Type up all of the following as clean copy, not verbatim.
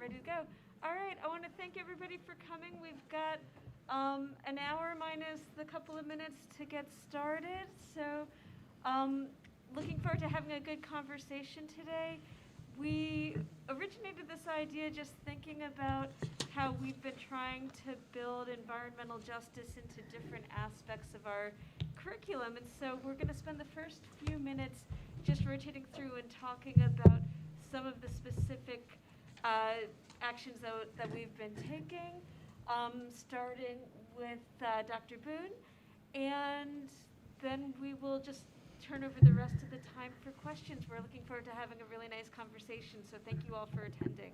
ready to go. All right, I want to thank everybody for coming. We've got an hour minus the couple of minutes to get started. So looking forward to having a good conversation today. We originated this idea just thinking about how we've been trying to build environmental justice into different aspects of our curriculum. And so we're going to spend the first few minutes just rotating through and talking about some of the specific actions that we've been taking, starting with Dr. Boone, and then we will just turn over the rest of the time for questions. We're looking forward to having a really nice conversation, so thank you all for attending.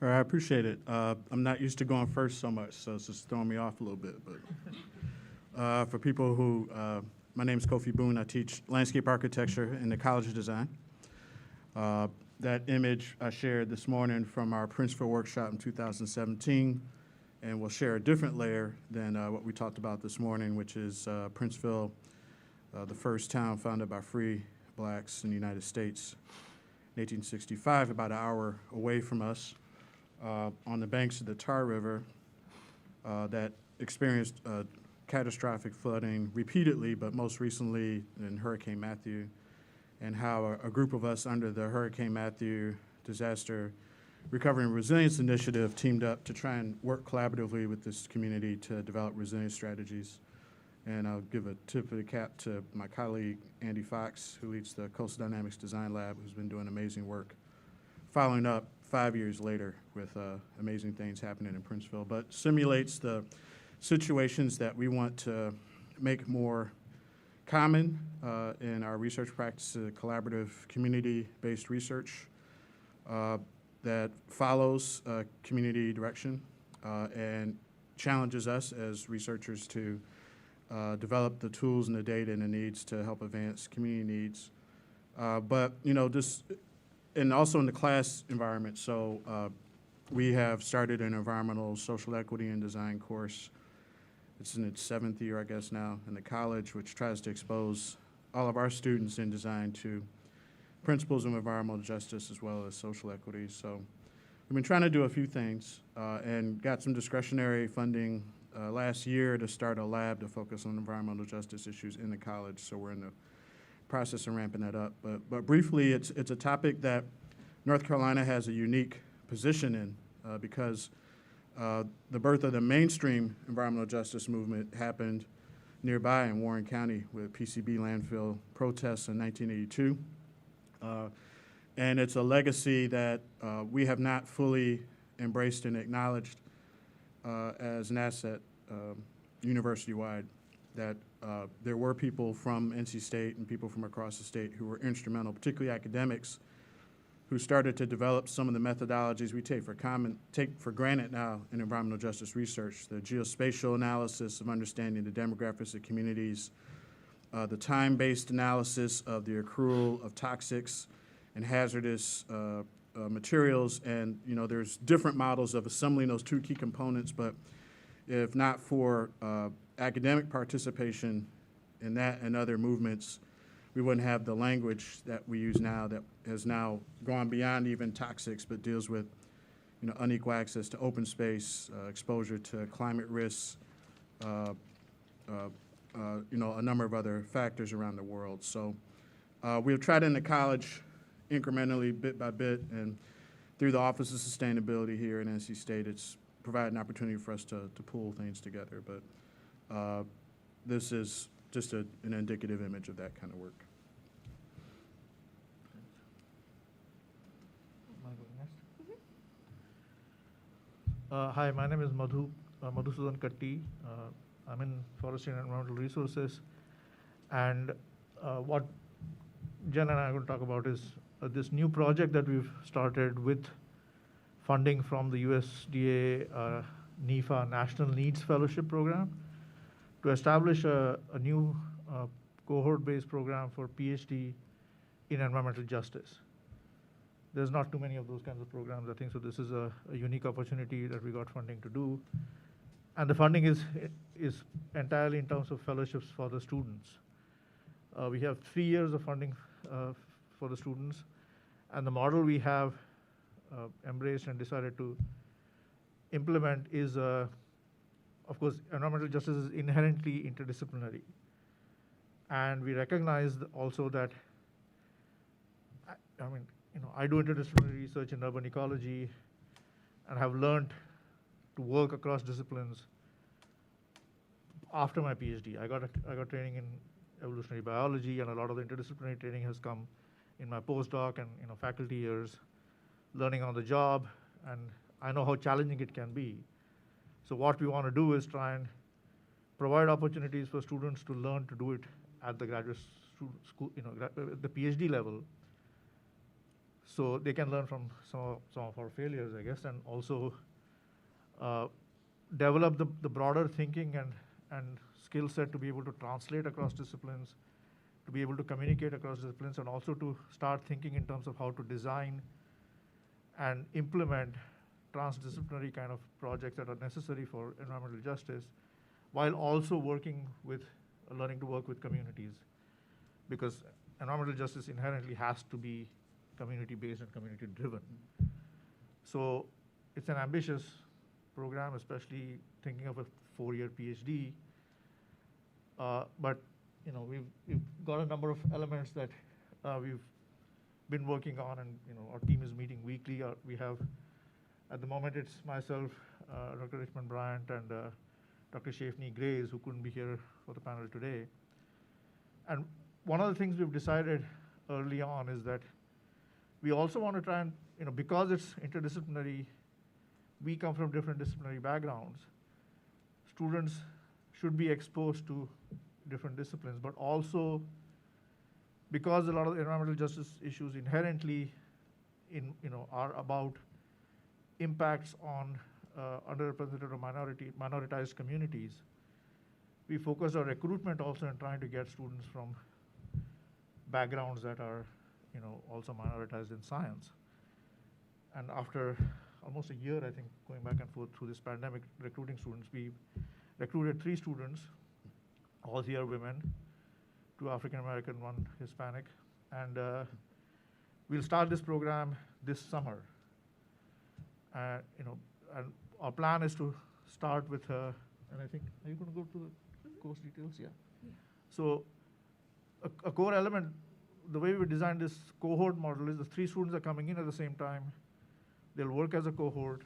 All right, I appreciate it. I'm not used to going first so much, so it's just throwing me off a little bit. But for people who, my name is Kofi Boone. I teach landscape architecture in the College of Design. That image I shared this morning from our Princeville workshop in 2017, and we'll share a different layer than what we talked about this morning, which is Princeville, the first town founded by free blacks in the United States in 1865, about an hour away from us, on the banks of the Tar River, that experienced catastrophic flooding repeatedly, but most recently in Hurricane Matthew, and how a group of us under the Hurricane Matthew Disaster Recovery and Resilience Initiative teamed up to try and work collaboratively with this community to develop resilience strategies. And I'll give a tip of the cap to my colleague, Andy Fox, who leads the Coastal Dynamics Design Lab, who's been doing amazing work, following up 5 years later with amazing things happening in Princeville, but simulates the situations that we want to make more common in our research practice, collaborative community-based research that follows community direction and challenges us as researchers to develop the tools and the data and the needs to help advance community needs. But, you know, just, and also in the class environment. So we have started an environmental social equity and design course. It's in its 7th year, I guess, now in the college, which tries to expose all of our students in design to principles of environmental justice as well as social equity. So we've been trying to do a few things and got some discretionary funding last year to start a lab to focus on environmental justice issues in the college. So we're in the process of ramping that up. But briefly, it's a topic that North Carolina has a unique position in because the birth of the mainstream environmental justice movement happened nearby in Warren County with PCB landfill protests in 1982. And it's a legacy that we have not fully embraced and acknowledged as an asset university-wide, that there were people from NC State and people from across the state who were instrumental, particularly academics, who started to develop some of the methodologies we take for granted now in environmental justice research, the geospatial analysis of understanding the demographics of communities, the time-based analysis of the accrual of toxics and hazardous materials. And, you know, there's different models of assembling those two key components, but if not for academic participation in that and other movements, we wouldn't have the language that we use now that has now gone beyond even toxics, but deals with, you know, unequal access to open space, exposure to climate risks, you know, a number of other factors around the world. So we've tried in the college incrementally, bit by bit, and through the Office of Sustainability here in NC State, it's provided an opportunity for us to pull things together. But this is just an indicative image of that kind of work. Am I going next? Hi, my name is Madhusudan Katti. I'm in Forestry and Environmental Resources. And what Jen and I are going to talk about is this new project that we've started with funding from the USDA NEFA National Needs Fellowship Program to establish a new cohort-based program for PhD in environmental justice. There's not too many of those kinds of programs, I think, so this is a unique opportunity that we got funding to do. And the funding is entirely in terms of fellowships for the students. We have 3 years of funding for the students, and the model we have embraced and decided to implement is, of course, environmental justice is inherently interdisciplinary. And we recognize also that, I mean, I do interdisciplinary research in urban ecology and have learned to work across disciplines after my PhD. I got training in evolutionary biology, and a lot of the interdisciplinary training has come in my postdoc and faculty years, learning on the job, and I know how challenging it can be. So what we want to do is try and provide opportunities for students to learn to do it at the graduate school, the PhD level, so they can learn from some of our failures, I guess, and also develop the broader thinking and skill set to be able to translate across disciplines, to be able to communicate across disciplines, and also to start thinking in terms of how to design and implement transdisciplinary kind of projects that are necessary for environmental justice, while also learning to work with communities, because environmental justice inherently has to be community-based and community-driven. So it's an ambitious program, especially thinking of a 4-year PhD. But we've got a number of elements that we've been working on, and our team is meeting weekly. We have, at the moment, it's myself, Dr. Richmond Bryant, and Dr. Shafni Grays, who couldn't be here for the panel today. And one of the things we've decided early on is that we also want to try and, because it's interdisciplinary, we come from different disciplinary backgrounds. Students should be exposed to different disciplines, but also because a lot of the environmental justice issues inherently are about impacts on underrepresented or minoritized communities, we focus our recruitment also in trying to get students from backgrounds that are also minoritized in science. And after almost a year, I think, going back and forth through this pandemic, recruiting students, we recruited 3 students, all here women, 2 African American, 1 Hispanic, and we'll start this program this summer. And our plan is to start with, and I think, are you going to go to the course details? Yeah. So a core element, the way we designed this cohort model is the 3 students are coming in at the same time. They'll work as a cohort,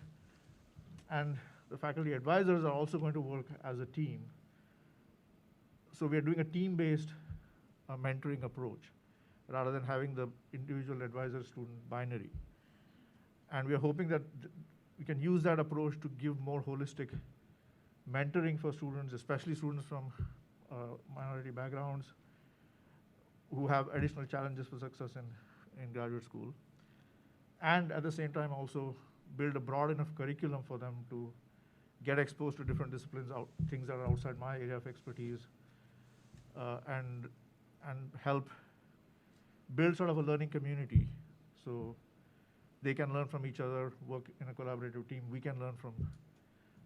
and the faculty advisors are also going to work as a team. So we are doing a team-based mentoring approach rather than having the individual advisor-student binary. And we are hoping that we can use that approach to give more holistic mentoring for students, especially students from minority backgrounds who have additional challenges for success in graduate school. And at the same time also build a broad enough curriculum for them to get exposed to different disciplines, things that are outside my area of expertise, and help build sort of a learning community. So they can learn from each other, work in a collaborative team. We can learn from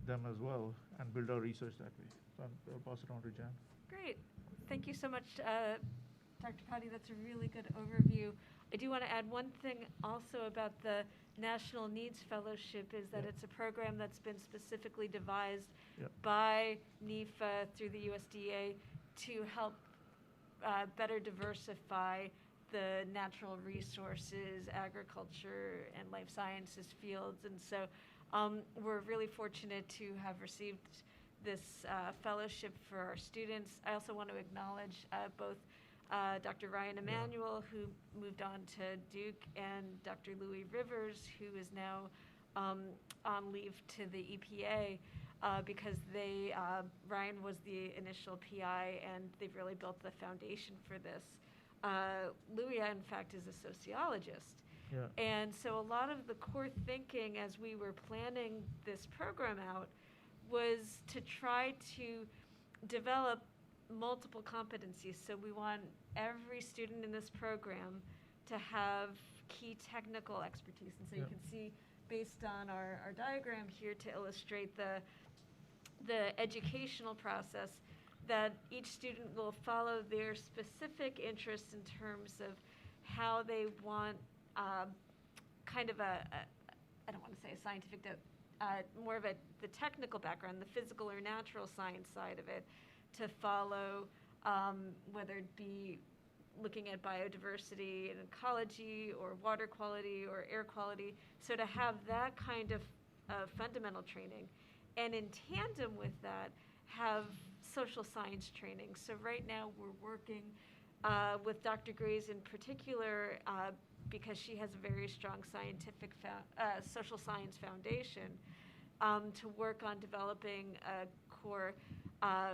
them as well and build our research that way. So I'll pass it on to Jan. Great. Thank you so much, Dr. Kadi. That's a really good overview. I do want to add one thing also about the National Needs Fellowship is that it's a program that's been specifically devised by NEFA through the USDA to help better diversify the natural resources, agriculture, and life sciences fields. And so we're really fortunate to have received this fellowship for our students. I also want to acknowledge both Dr. Ryan Emanuel, who moved on to Duke, and Dr. Louis Rivers, who is now on leave to the EPA, because Ryan was the initial PI, and they've really built the foundation for this. Louis, in fact, is a sociologist. Yeah. And so a lot of the core thinking as we were planning this program out was to try to develop multiple competencies. So we want every student in this program to have key technical expertise. And so you can see, based on our diagram here to illustrate the educational process, that each student will follow their specific interests in terms of how they want kind of I don't want to say a scientific, more of the technical background, the physical or natural science side of it, to follow, whether it be looking at biodiversity and ecology or water quality or air quality. So to have that kind of fundamental training, and in tandem with that, have social science training. So right now we're working with Dr. Grays in particular, because she has a very strong scientific social science foundation, to work on developing a core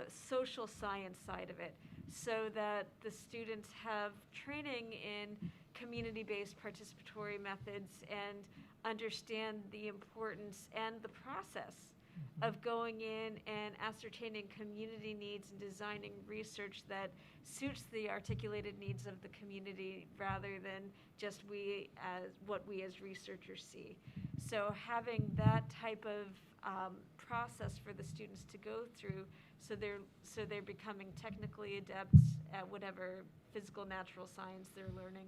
social science side of it, so that the students have training in community-based participatory methods and understand the importance and the process of going in and ascertaining community needs and designing research that suits the articulated needs of the community rather than just what we as researchers see. So having that type of process for the students to go through, so they're becoming technically adept at whatever physical natural science they're learning,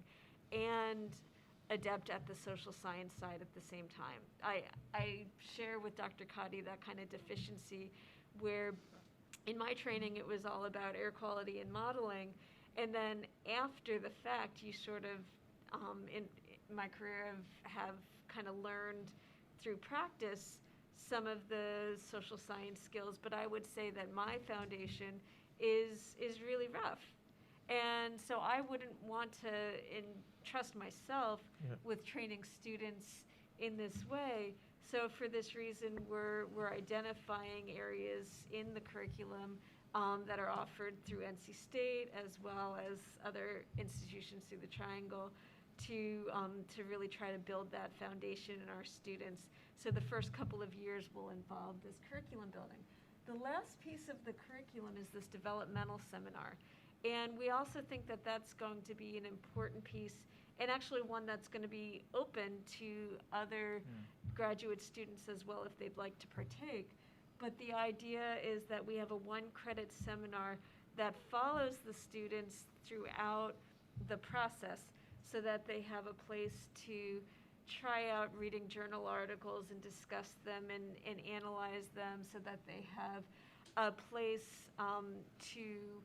and adept at the social science side at the same time. I share with Dr. Kadi that kind of deficiency where in my training it was all about air quality and modeling, and then after the fact you sort of, in my career, have kind of learned through practice some of the social science skills, but I would say that my foundation is really rough. And so I wouldn't want to entrust myself with training students in this way. So for this reason, we're identifying areas in the curriculum that are offered through NC State as well as other institutions through the Triangle to really try to build that foundation in our students. So the first couple of years will involve this curriculum building. The last piece of the curriculum is this developmental seminar. And we also think that that's going to be an important piece, and actually one that's going to be open to other graduate students as well if they'd like to partake. But the idea is that we have a 1-credit seminar that follows the students throughout the process so that they have a place to try out reading journal articles and discuss them and analyze them, so that they have a place to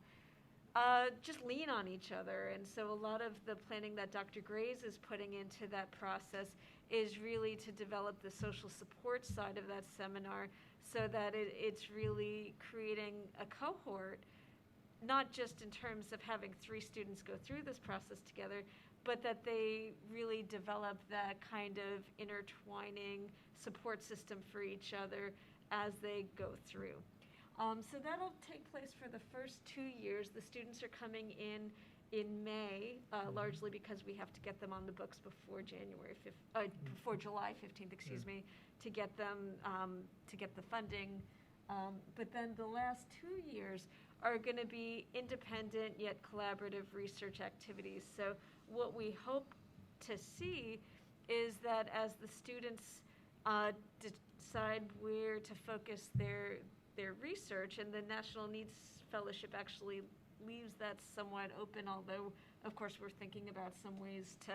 just lean on each other. And so a lot of the planning that Dr. Grays is putting into that process is really to develop the social support side of that seminar, so that it's really creating a cohort, not just in terms of having 3 students go through this process together, but that they really develop that kind of intertwining support system for each other as they go through. So that'll take place for the first 2 years. The students are coming in May, largely because we have to get them on the books before before July 15th, excuse me, to get them, to get the funding. But then the last 2 years are going to be independent yet collaborative research activities. So what we hope to see is that as the students decide where to focus their research, and the National Needs Fellowship actually leaves that somewhat open, although of course we're thinking about some ways to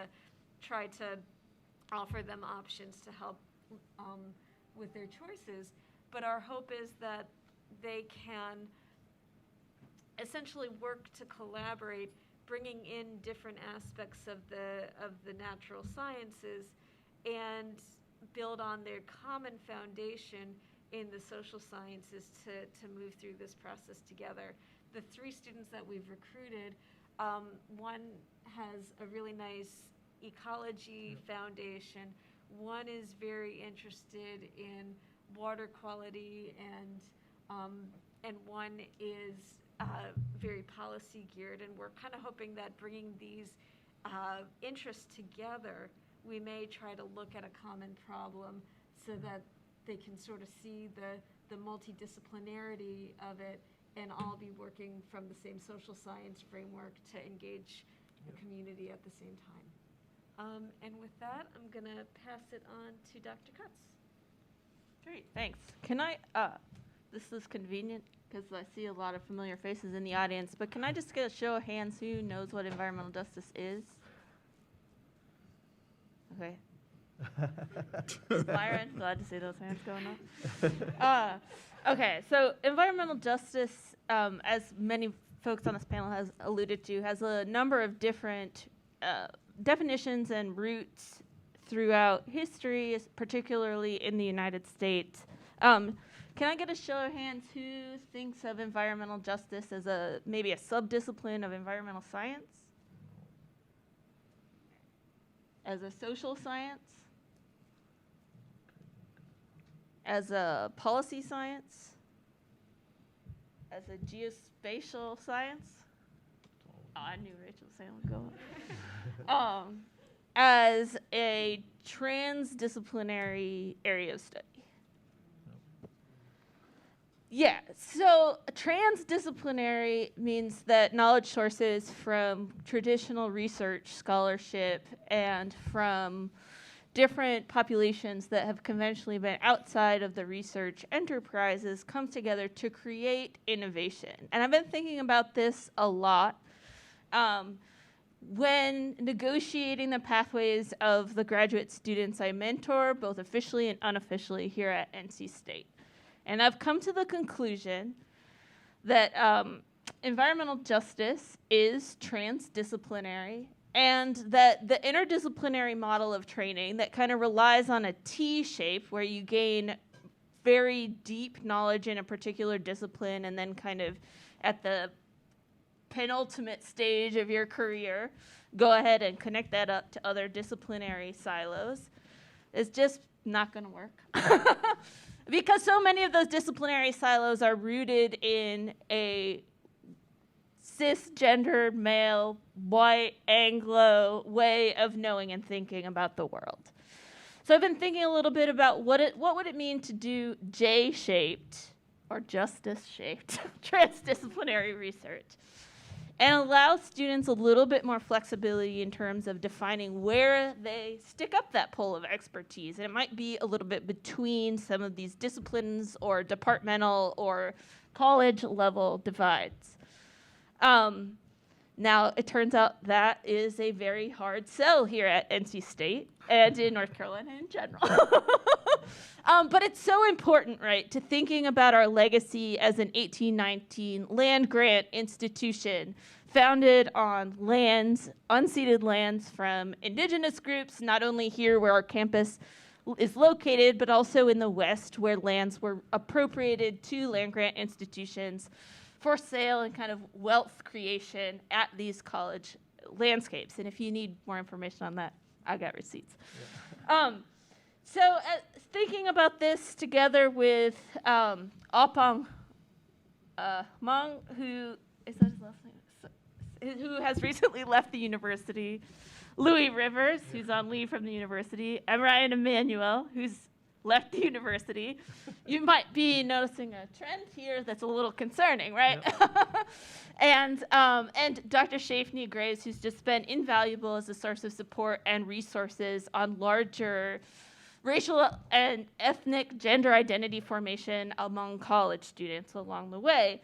try to offer them options to help with their choices. But our hope is that they can essentially work to collaborate, bringing in different aspects of the natural sciences and build on their common foundation in the social sciences to move through this process together. The 3 students that we've recruited, one has a really nice ecology foundation, one is very interested in water quality, and one is very policy geared, and we're kind of hoping that bringing these interests together, we may try to look at a common problem so that they can sort of see the multidisciplinarity of it and all be working from the same social science framework to engage the community at the same time. And with that, I'm going to pass it on to Dr. Cutts. Great, thanks. Can I, this is convenient because I see a lot of familiar faces in the audience, but can I just get a show of hands who knows what environmental justice is? Okay. Byron, glad to see those hands going up. Okay, so environmental justice, as many folks on this panel has alluded to, has a number of different definitions and roots throughout history, particularly in the United States. Can I get a show of hands who thinks of environmental justice as maybe a subdiscipline of environmental science? As a social science? As a policy science? As a geospatial science? Oh, I knew Rachel was saying would go up. As a transdisciplinary area of study. Yeah, so transdisciplinary means that knowledge sources from traditional research scholarship and from different populations that have conventionally been outside of the research enterprises come together to create innovation. And I've been thinking about this a lot when negotiating the pathways of the graduate students I mentor, both officially and unofficially here at NC State. And I've come to the conclusion that environmental justice is transdisciplinary, and that the interdisciplinary model of training that kind of relies on a T shape where you gain very deep knowledge in a particular discipline and then kind of at the penultimate stage of your career, go ahead and connect that up to other disciplinary silos is just not going to work. Because so many of those disciplinary silos are rooted in a cisgendered, male, white, Anglo way of knowing and thinking about the world. So I've been thinking a little bit about what would it mean to do J-shaped or justice-shaped transdisciplinary research and allow students a little bit more flexibility in terms of defining where they stick up that pole of expertise. And it might be a little bit between some of these disciplines or departmental or college level divides. Now, it turns out that is a very hard sell here at NC State and in North Carolina in general. But it's so important, right, to thinking about our legacy as an 1819 land-grant institution founded on lands, unceded lands from indigenous groups, not only here where our campus is located, but also in the West where lands were appropriated to land-grant institutions for sale and kind of wealth creation at these college landscapes. And if you need more information on that, I got receipts. Yeah. So thinking about this together with Opong Mung, who is that his last name? Who has recently left the university, Louis Rivers, who's on leave from the university, and Ryan Emanuel, who's left the university. You might be noticing a trend here that's a little concerning, right? Yep. And Dr. Shafney Graves, who's just been invaluable as a source of support and resources on larger racial and ethnic gender identity formation among college students along the way.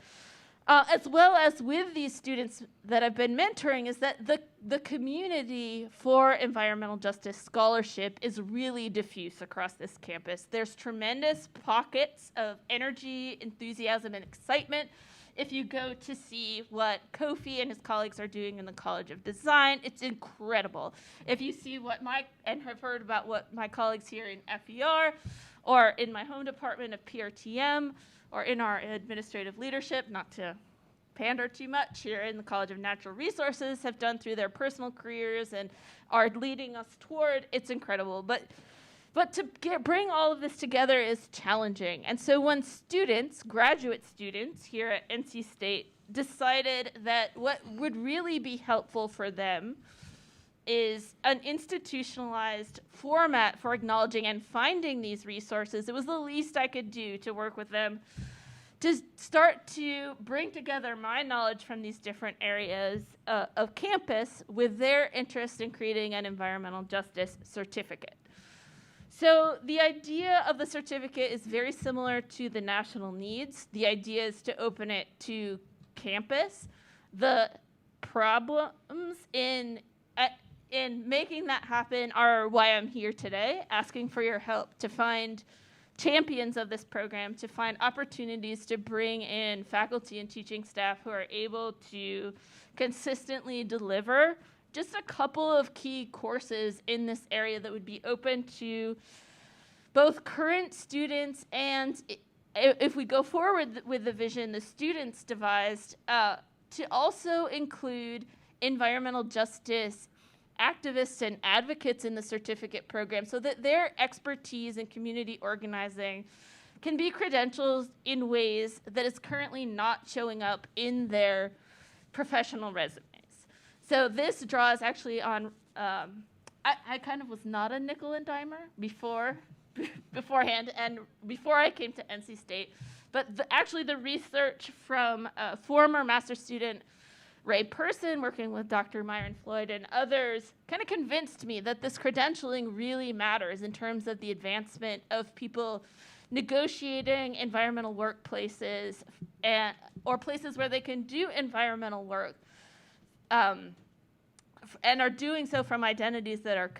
As well as with these students that I've been mentoring, is that the community for environmental justice scholarship is really diffuse across this campus. There's tremendous pockets of energy, enthusiasm, and excitement. If you go to see what Kofi and his colleagues are doing in the College of Design, it's incredible. If you see and have heard about what my colleagues here in FER, or in my home department of PRTM, or in our administrative leadership, not to pander too much, here in the College of Natural Resources have done through their personal careers and are leading us toward, it's incredible. But to bring all of this together is challenging. And so when graduate students here at NC State decided that what would really be helpful for them is an institutionalized format for acknowledging and finding these resources, it was the least I could do to work with them to start to bring together my knowledge from these different areas of campus with their interest in creating an environmental justice certificate. So the idea of the certificate is very similar to the national needs. The idea is to open it to campus. The problems in making that happen are why I'm here today, asking for your help to find champions of this program, to find opportunities to bring in faculty and teaching staff who are able to consistently deliver just a couple of key courses in this area that would be open to both current students and, if we go forward with the vision the students devised, to also include environmental justice activists and advocates in the certificate program so that their expertise in community organizing can be credentials in ways that is currently not showing up in their professional resumes. So this draws actually on, I kind of was not a nickel and dimer beforehand and before I came to NC State, but actually the research from former master student Ray Person, working with Dr. Myron Floyd and others, kind of convinced me that this credentialing really matters in terms of the advancement of people negotiating environmental workplaces or places where they can do environmental work and are doing so from identities that are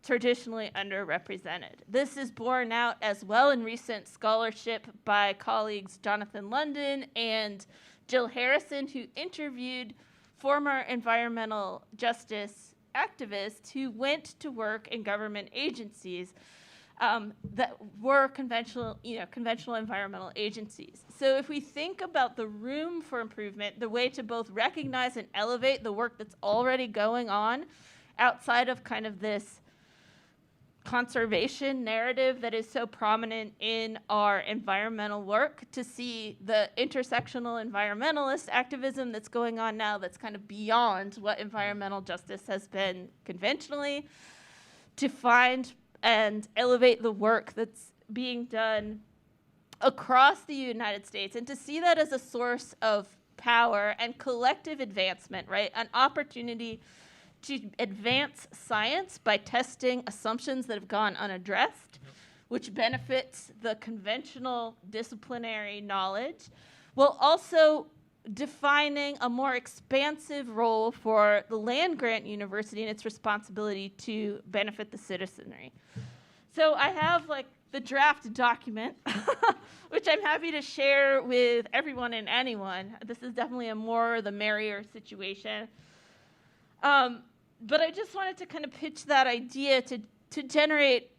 traditionally underrepresented. This is borne out as well in recent scholarship by colleagues Jonathan London and Jill Harrison, who interviewed former environmental justice activists who went to work in government agencies that were conventional environmental agencies. So if we think about the room for improvement, the way to both recognize and elevate the work that's already going on outside of kind of this conservation narrative that is so prominent in our environmental work, to see the intersectional environmentalist activism that's going on now that's kind of beyond what environmental justice has been conventionally, to find and elevate the work that's being done across the United States, and to see that as a source of power and collective advancement, right? An opportunity to advance science by testing assumptions that have gone unaddressed, which benefits the conventional disciplinary knowledge, while also defining a more expansive role for the land-grant university and its responsibility to benefit the citizenry. So I have the draft document, which I'm happy to share with everyone and anyone. This is definitely a more the merrier situation. But I just wanted to kind of pitch that idea to generate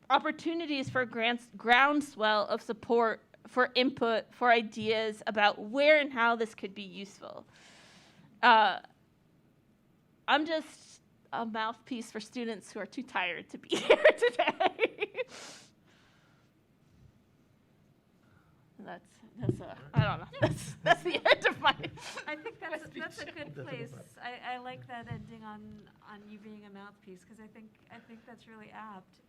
opportunities for groundswell of support, for input, for ideas about where and how this could be useful. I'm just a mouthpiece for students who are too tired to be here today. I don't know. That's the end of my. I think that's a good place. I like that ending on you being a mouthpiece, because I think that's really apt.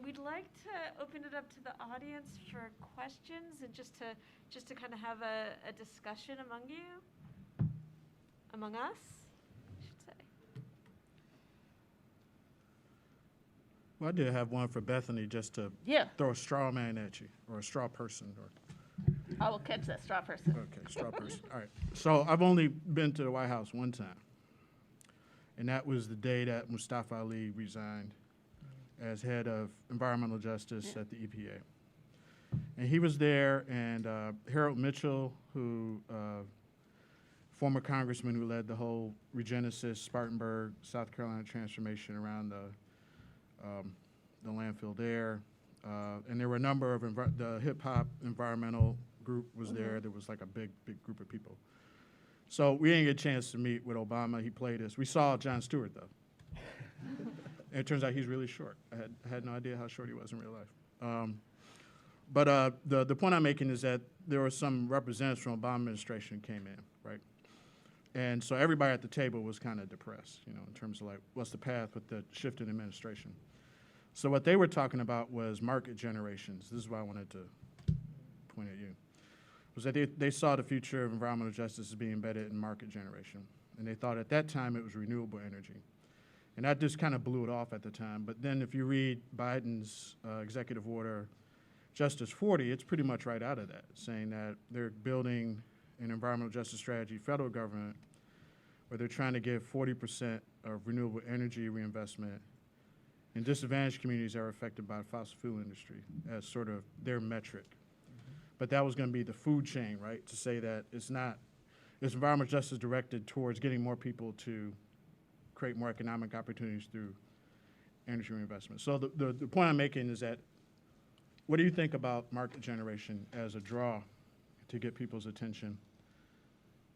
We'd like to open it up to the audience for questions and just to kind of have a discussion among us, I should say. Well, I did have one for Bethany, just to throw a straw man at you, or a straw person. I will catch that straw person. Okay, straw person. All right. So I've only been to the White House one time, and that was the day that Mustafa Ali resigned as head of environmental justice at the EPA. And he was there, and Harold Mitchell, who former congressman who led the whole Regenesis, Spartanburg, South Carolina transformation around the landfill there. And there were a number of the hip-hop environmental group was there. There was like a big group of people. So we didn't get a chance to meet with Obama. He played us. We saw Jon Stewart, though. And it turns out he's really short. I had no idea how short he was in real life. But the point I'm making is that there were some representatives from Obama administration came in, right? And so everybody at the table was kind of depressed, in terms of what's the path with the shift in administration. So what they were talking about was market generations. This is why I wanted to point at you. Was that they saw the future of environmental justice as being embedded in market generation. And they thought at that time it was renewable energy. And that just kind of blew it off at the time. But then if you read Biden's executive order, Justice 40, it's pretty much right out of that, saying that they're building an environmental justice strategy, federal government, where they're trying to give 40% of renewable energy reinvestment in disadvantaged communities that are affected by the fossil fuel industry as sort of their metric. But that was going to be the food chain, right? To say that it's environmental justice directed towards getting more people to create more economic opportunities through energy reinvestment. So the point I'm making is that, what do you think about market generation as a draw to get people's attention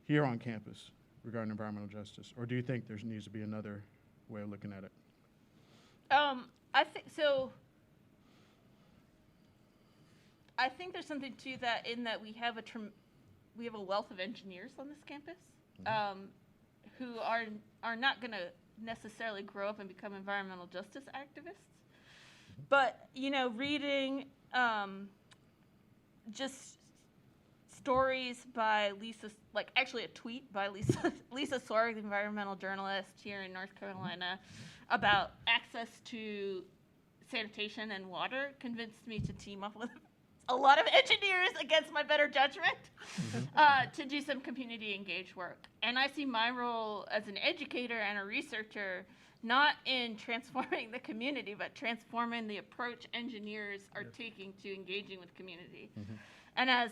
here on campus regarding environmental justice? Or do you think there needs to be another way of looking at it? I think so. I think there's something to that in that we have a wealth of engineers on this campus who are not going to necessarily grow up and become environmental justice activists. But, reading just stories by Lisa, actually a tweet by Lisa Sorg, the environmental journalist here in North Carolina, about access to sanitation and water convinced me to team up with a lot of engineers against my better judgment to do some community engaged work. And I see my role as an educator and a researcher not in transforming the community, but transforming the approach engineers are taking to engaging with community. And as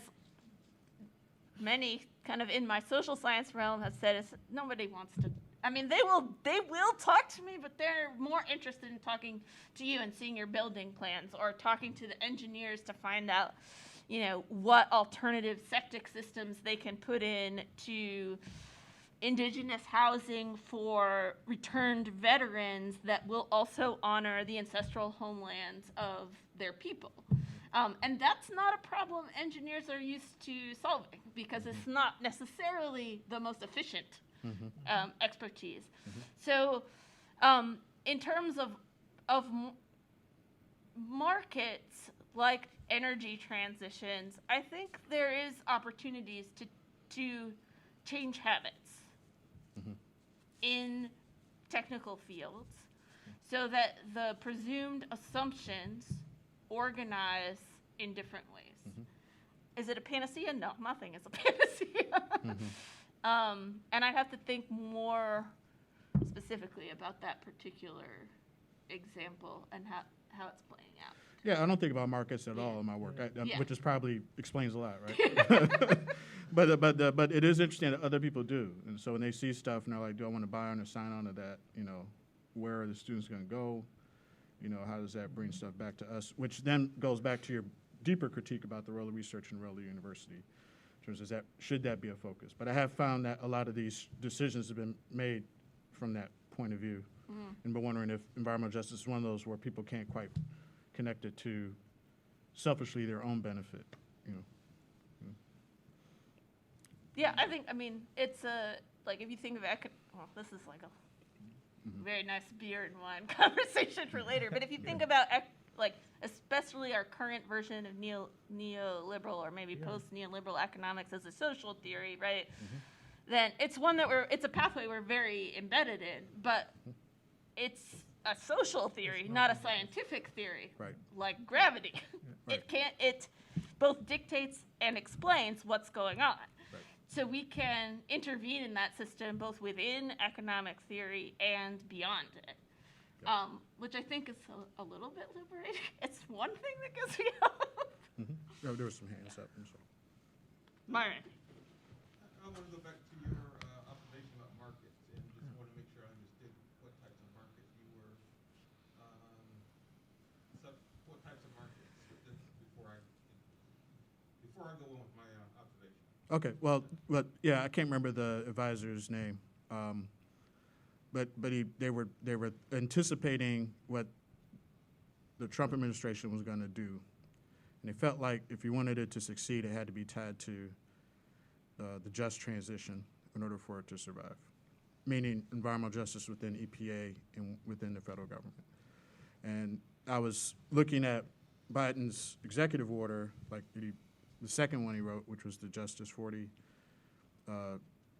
many kind of in my social science realm have said, is nobody wants to, they will talk to me, but they're more interested in talking to you and seeing your building plans or talking to the engineers to find out, what alternative septic systems they can put in to indigenous housing for returned veterans that will also honor the ancestral homelands of their people. And that's not a problem engineers are used to solving because it's not necessarily the most efficient expertise. So in terms of markets like energy transitions, I think there is opportunities to change habits in technical fields so that the presumed assumptions organize in different ways. Is it a panacea? No, nothing is a panacea. And I'd have to think more specifically about that particular example and how it's playing out. Yeah, I don't think about markets at all in my work, Yeah. which is probably explains a lot, right? But it is interesting that other people do. And so when they see stuff and they're like, do I want to buy on or sign on to that? Where are the students going to go? How does that bring stuff back to us? Which then goes back to your deeper critique about the role of research and the role of the university. In terms of should that be a focus? But I have found that a lot of these decisions have been made from that point of view. And been wondering if environmental justice is one of those where people can't quite connect it to selfishly their own benefit. Yeah, it's if you think of this is like a very nice beer and wine conversation for later. But if you think about especially our current version of neoliberal or maybe post-neoliberal economics as a social theory, right? Then it's one that it's a pathway we're very embedded in, but it's a social theory, not a scientific theory, Right. like gravity. Right. It both dictates and explains what's going on. Right. So we can intervene in that system both within economic theory and beyond it, which I think is a little bit liberating. It's one thing that gives me hope. There were some hands up. I'm sorry. Myron. I want to go back to your observation about markets and just want to make sure I understood what types of markets you were, what types of markets before I go on with my observation. Okay, well, yeah, I can't remember the advisor's name, but they were anticipating what the Trump administration was going to do, and they felt like if you wanted it to succeed, it had to be tied to the just transition in order for it to survive, meaning environmental justice within EPA and within the federal government. And I was looking at Biden's executive order, like the second one he wrote, which was the Justice 40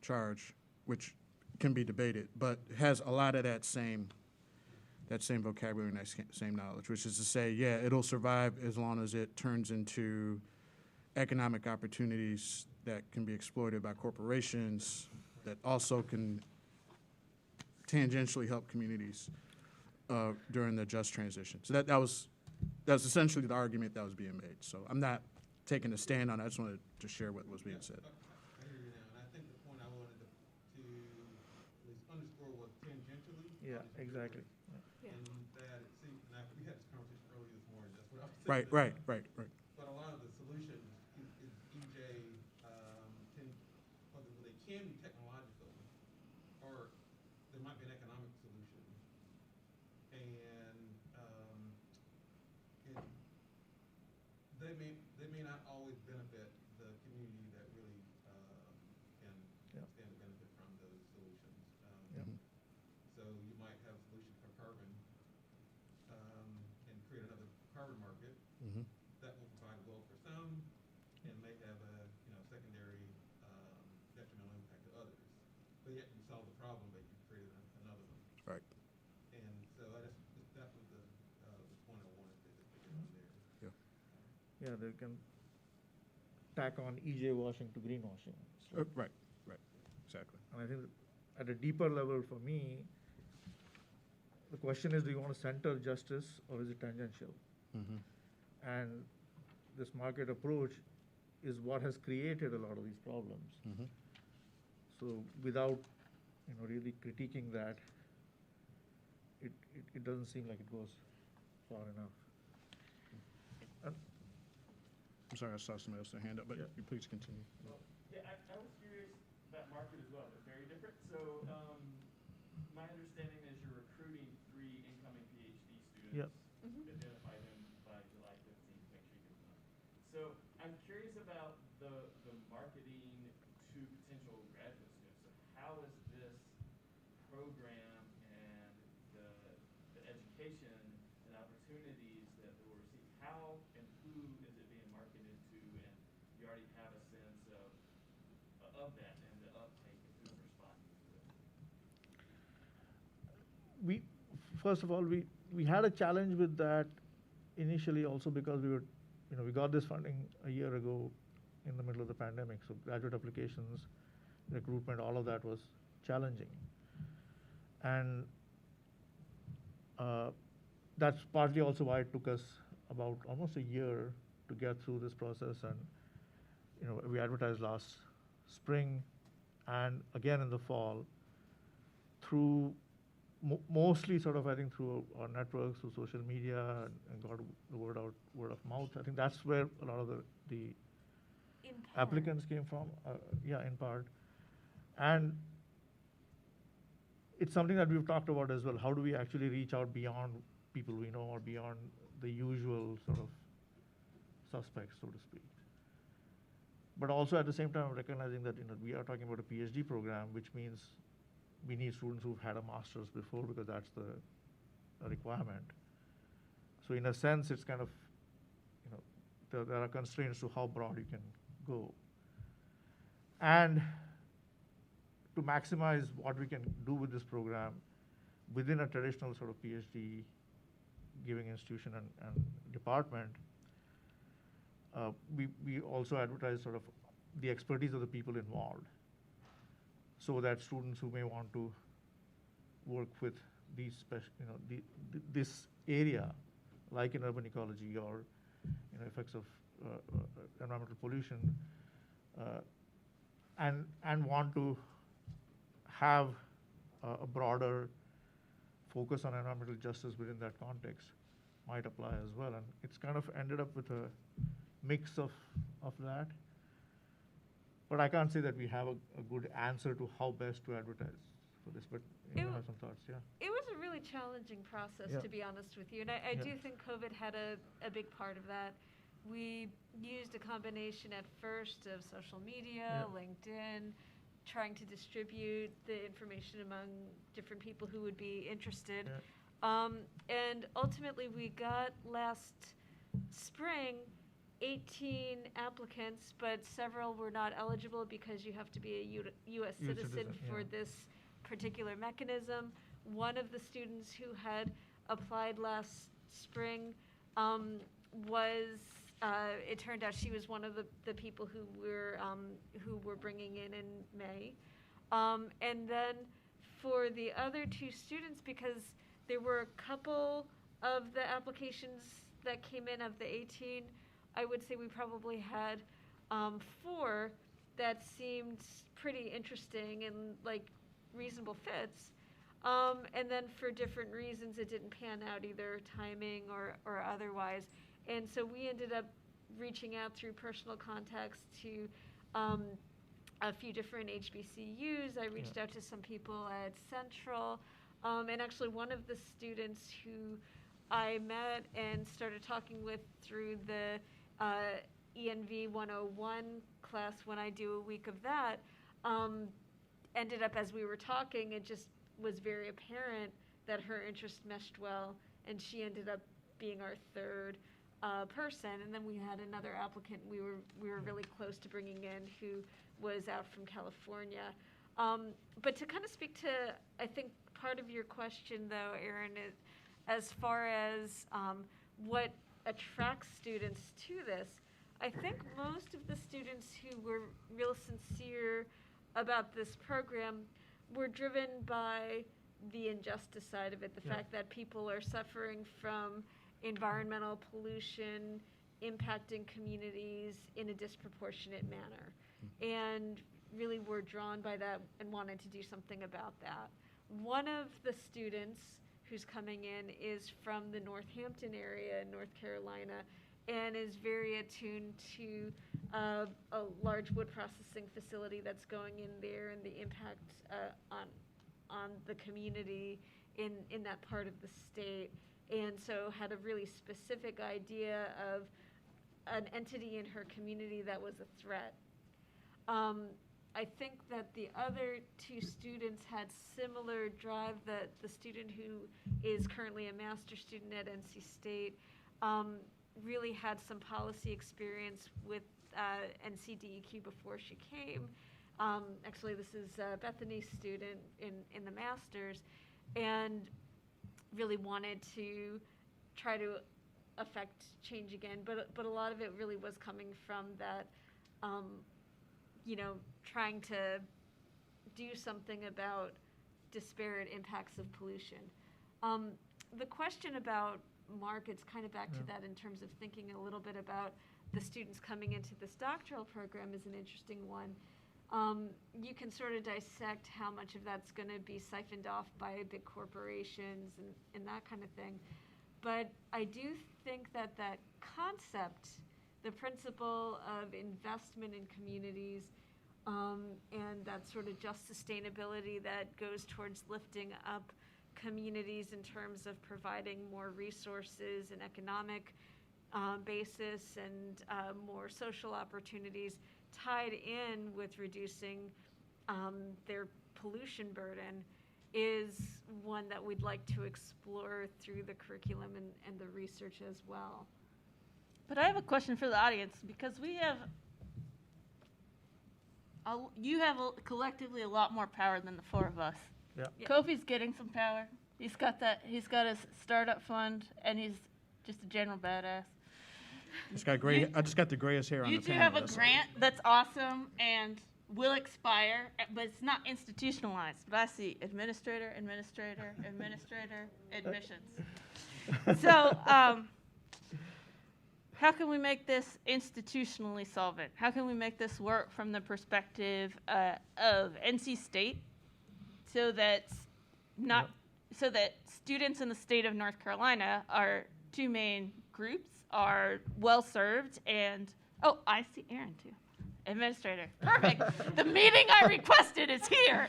charge, which can be debated, but has a lot of that same vocabulary and that same knowledge, which is to say, yeah, it'll survive as long as it turns into economic opportunities that can be exploited by corporations that also can tangentially help communities during the just transition. So that was essentially the argument that was being made. So I'm not taking a stand on it. I just wanted to share what was being said. I hear you now, and I think the point I wanted to at least underscore was tangentially. Yeah, exactly. Yeah. And that it seems, and we had this conversation earlier this morning, that's what I was Right, saying. right. But a lot of the solutions is EJ, whether they can be technological, or there might be an economic solution. And they may not always benefit the community that really can Yeah. stand to benefit from those solutions. Yeah. So you might have a solution for carbon and create another carbon market Mm-hmm. that will provide wealth for some and may have a secondary detrimental impact to others. But yet you solve the problem, but you created another one. Right. And so that was the point I wanted to get on there. Yeah, they can tack on EJ washing to greenwashing. So- Right, exactly. And I think at a deeper level for me, the question is, do you want to center justice or is it tangential? Mm-hmm. And this market approach is what has created a lot of these problems. Mm-hmm. So without, really critiquing that, it doesn't seem like it goes far enough. I'm sorry, I saw somebody else with their hand up, but Yeah. you please continue. Yeah, I was curious that market as well. They're very different. So my understanding is you're recruiting 3 incoming PhD students. Yeah. Mhm. Identify them by July 15th. Make sure you get them. So I'm curious about the marketing to potential graduate students. So how is this program and the education and opportunities that they will receive, how and who is it being marketed to, and you already have a sense of that and the uptake and who's responding to it? First of all, we had a challenge with that initially also because we got this funding a year ago in the middle of the pandemic. So graduate applications, recruitment, all of that was challenging. And that's partly also why it took us about almost a year to get through this process. And, we advertised last spring and again in the fall through mostly sort of, I think, through our networks, through social media, and got the word of mouth. I think that's where a lot of the In part. applicants came from, in part. And it's something that we've talked about as well. How do we actually reach out beyond people we know or beyond the usual sort of suspects, so to speak? But also at the same time recognizing that we are talking about a PhD program, which means we need students who've had a master's before because that's the requirement. So in a sense, it's kind of, there are constraints to how broad you can go. And to maximize what we can do with this program within a traditional sort of PhD giving institution and department, we also advertise sort of the expertise of the people involved, so that students who may want to work with these this area, like in urban ecology or effects of environmental pollution, and want to have a broader focus on environmental justice within that context, might apply as well. And it's kind of ended up with a mix of that. But I can't say that we have a good answer to how best to advertise for this, but you have some thoughts, yeah? It was a really challenging process, Yeah. to be honest with you, and I do think COVID had a big part of that. We used a combination at first of social media, Yeah. LinkedIn, trying to distribute the information among different people who would be interested. Yeah. And ultimately, we got last spring 18 applicants, but several were not eligible because you have to be a U.S. citizen citizen, for yeah. this particular mechanism. One of the students who had applied last spring was, it turned out she was one of the people who were bringing in May. And then for the other two students, because there were a couple of the applications that came in of the 18, I would say we probably had 4 that seemed pretty interesting and like reasonable fits. And then for different reasons, it didn't pan out, either timing or otherwise. And so we ended up reaching out through personal contacts to a few different HBCUs. I reached out to some people at Central. And actually one of the students who I met and started talking with through the ENV 101 class, when I do a week of that, ended up, as we were talking, it just was very apparent that her interest meshed well, and she ended up being our third person. And then we had another applicant we were really close to bringing in, who was out from California. But to kind of speak to, I think, part of your question, though, Erin, is as far as what attracts students to this, I think most of the students who were real sincere about this program were driven by the injustice side of it, the fact that people are suffering from environmental pollution impacting communities in a disproportionate manner, and really were drawn by that and wanted to do something about that. One of the students who's coming in is from the Northampton area in North Carolina, and is very attuned to a large wood processing facility that's going in there, and the impact on the community in that part of the state. And so had a really specific idea of an entity in her community that was a threat. I think that the other two students had similar drive. That the student who is currently a master's student at NC State really had some policy experience with NCDEQ before she came. Actually, this is Bethany's student in the master's, and really wanted to try to affect change again. But a lot of it really was coming from that, trying to do something about disparate impacts of pollution. The question about markets, kind of back to that in terms of thinking a little bit about the students coming into this doctoral program, is an interesting one. You can sort of dissect how much of that's going to be siphoned off by big corporations and that kind of thing. But I do think that concept, the principle of investment in communities, and that sort of just sustainability that goes towards lifting up communities in terms of providing more resources and economic basis and more social opportunities, tied in with reducing their pollution burden, is one that we'd like to explore through the curriculum and the research as well. But I have a question for the audience, because we have, you have collectively a lot more power than the 4 of us. Yeah. Yeah. Kofi's getting some power. He's got his startup fund, and he's just a general badass. I just got the grayest hair on the You two panel. have a that's all. grant that's awesome and will expire, but it's not institutionalized. But I see administrator, admissions. So how can we make this institutionally solvent? How can we make this work from the perspective of NC State, so that so that students in the state of North Carolina, our 2 main groups, are well served? And I see Erin too, administrator. Perfect. The meeting I requested is here.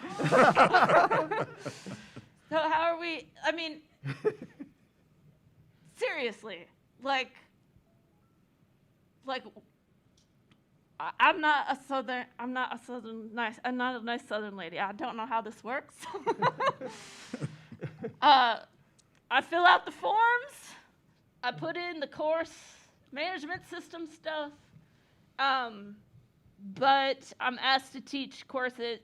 So how are we? I mean, seriously, like I'm not a nice Southern lady. I don't know how this works. I fill out the forms. I put in the course management system stuff. But I'm asked to teach courses,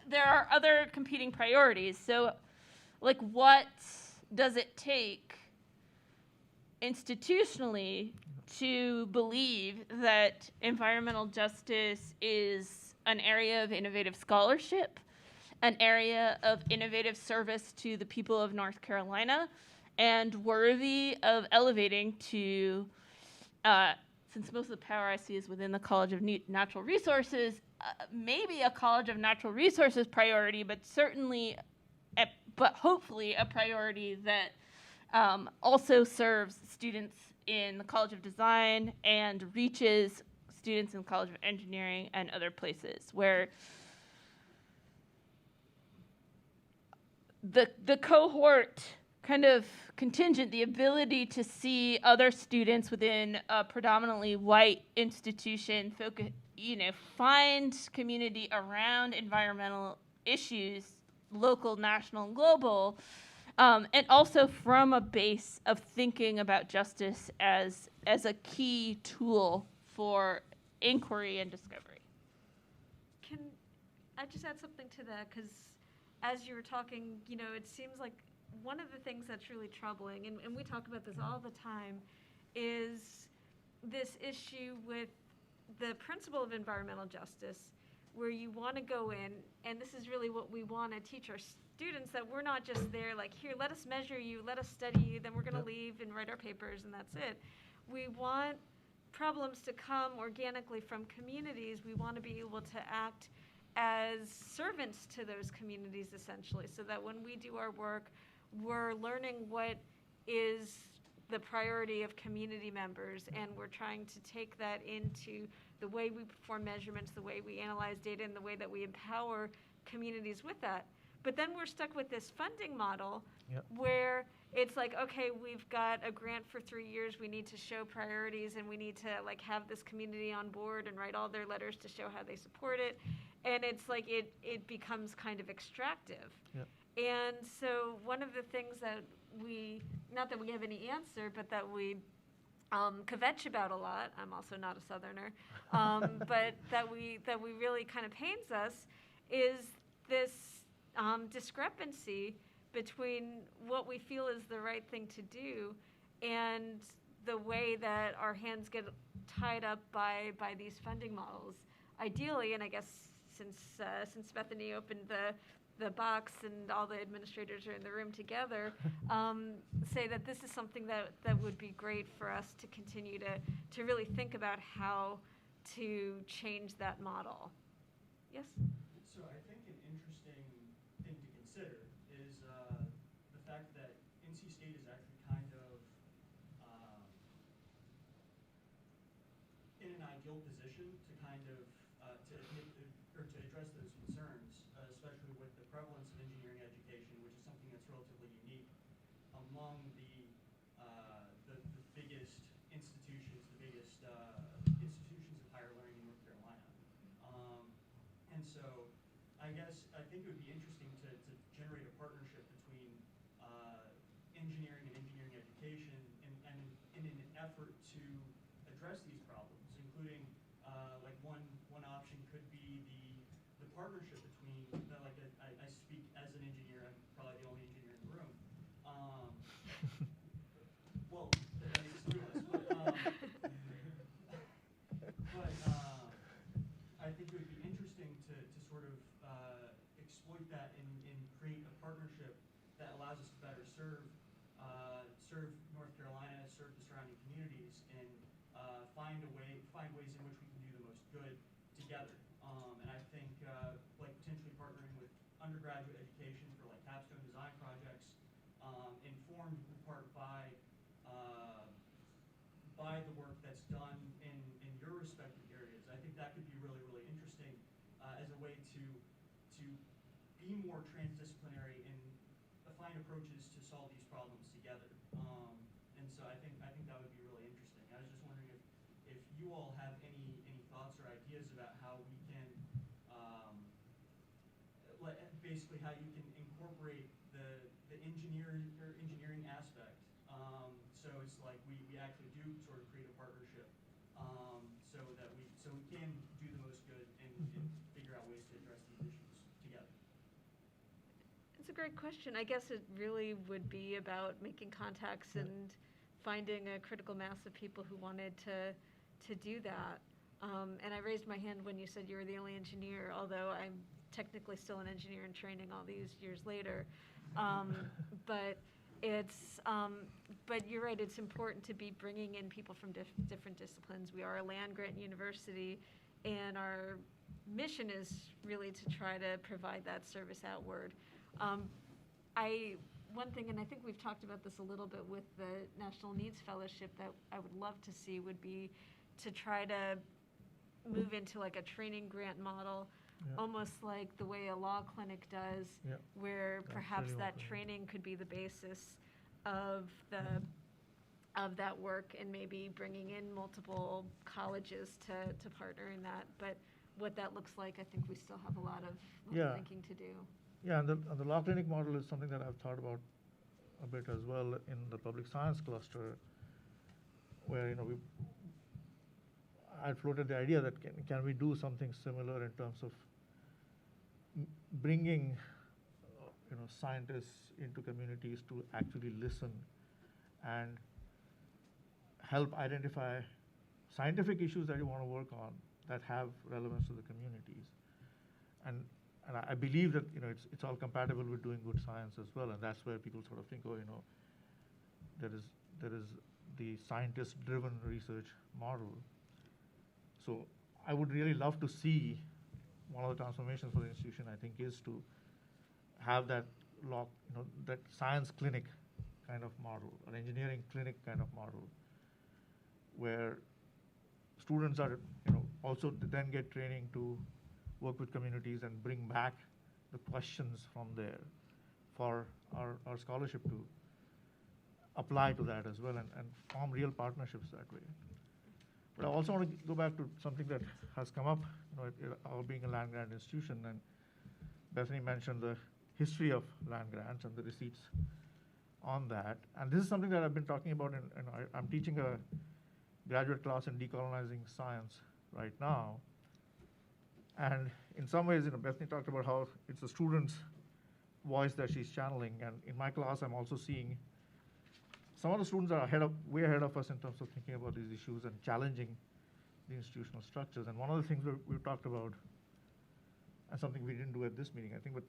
there are other competing priorities. So, what does it take institutionally to believe that environmental justice is an area of innovative scholarship an area of innovative service to the people of North Carolina and worthy of elevating to, since most of the power I see is within the College of Natural Resources, maybe a College of Natural Resources priority, but certainly, but hopefully a priority that also serves students in the College of Design and reaches students in the College of Engineering and other places where the cohort kind of contingent, the ability to see other students within a predominantly white institution focus, find community around environmental issues, local, national, global, and also from a base of thinking about justice as a key tool for inquiry and discovery. Can I just add something to that? Because as you were talking, it seems like one of the things that's really troubling, and we talk about this all the time, is this issue with the principle of environmental justice, where you want to go in, and this is really what we want to teach our students, that we're not just there like, here, let us measure you, let us study you, then we're going to leave and write our papers, and that's it. We want problems to come organically from communities. We want to be able to act as servants to those communities, essentially, so that when we do our work, we're learning what is the priority of community members, and we're trying to take that into the way we perform measurements, the way we analyze data, and the way that we empower communities with that. But then we're stuck with this funding model where it's like, okay, we've got a grant for 3 years, we need to show priorities, and we need to have this community on board and write all their letters to show how they support it. And it's like it becomes kind of extractive. And so one of the things that not that we have any answer, but that we kvetch about a lot, I'm also not a Southerner, but that we really kind of pains us, is this discrepancy between what we feel is the right thing to do and the way that our hands get tied up by these funding models. Ideally, and I guess since Bethany opened the box and all the administrators are in the room together, say that this is something that would be great for us to continue to really think about how to change that model. Yes? So I think an interesting thing to consider is the fact that NC State is actually kind of in an ideal position to kind of to address those concerns, especially with the prevalence of engineering education, which is something that's relatively unique among the biggest institutions, the biggest institutions of higher learning in North Carolina. And so I think it would be interesting to generate a partnership between engineering and engineering education and in an effort to address these problems, including one option could be the partnership between, I speak as an engineer, I'm probably the only engineer in the room. Well, that makes three of us, but I think it would be interesting to sort of exploit that and create a partnership that allows us to better serve North Carolina, serve the surrounding communities, and find ways in which we can do the most good together. And I think potentially partnering with undergraduate education for capstone design projects, informed in part by the work that's done in your respective areas. I think that could be really, really interesting as a way to be more transdisciplinary and find approaches to solve these problems together. And so I think that would be really interesting. I was just wondering if you all have any thoughts or ideas about how we can basically how you can incorporate the engineering aspect. So it's like we actually do sort of create a partnership so we can do the most good and figure out ways to address these issues together. It's a great question. I guess it really would be about making contacts and finding a critical mass of people who wanted to do that. And I raised my hand when you said you were the only engineer, although I'm technically still in engineering training all these years later. But but you're right, it's important to be bringing in people from different disciplines. We are a land-grant university, and our mission is really to try to provide that service outward. One thing, and I think we've talked about this a little bit with the National Needs Fellowship, that I would love to see would be to try to move into like a training grant model, almost like the way a law clinic does, where perhaps that training could be the basis of that work, and maybe bringing in multiple colleges to partner in that. But what that looks like, I think we still have a lot of thinking to do. Yeah, and the law clinic model is something that I've thought about a bit as well in the public science cluster, where I floated the idea that can we do something similar in terms of bringing scientists into communities to actually listen and help identify scientific issues that you want to work on that have relevance to the communities. And I believe that it's all compatible with doing good science as well, and that's where people sort of think, there is the scientist-driven research model. So I would really love to see one of the transformations for the institution, I think, is to have that that science clinic kind of model, or engineering clinic kind of model, where students are also then get training to work with communities and bring back the questions from there for our scholarship to apply to that as well, and form real partnerships that way. But I also want to go back to something that has come up, our being a land-grant institution, and Bethany mentioned the history of land grants and the receipts on that. And this is something that I've been talking about, and I'm teaching a graduate class in decolonizing science right now. And in some ways, Bethany talked about how it's the student's voice that she's channeling. And in my class, I'm also seeing some of the students are way ahead of us in terms of thinking about these issues and challenging the institutional structures. And one of the things we've talked about, and something we didn't do at this meeting, I think, but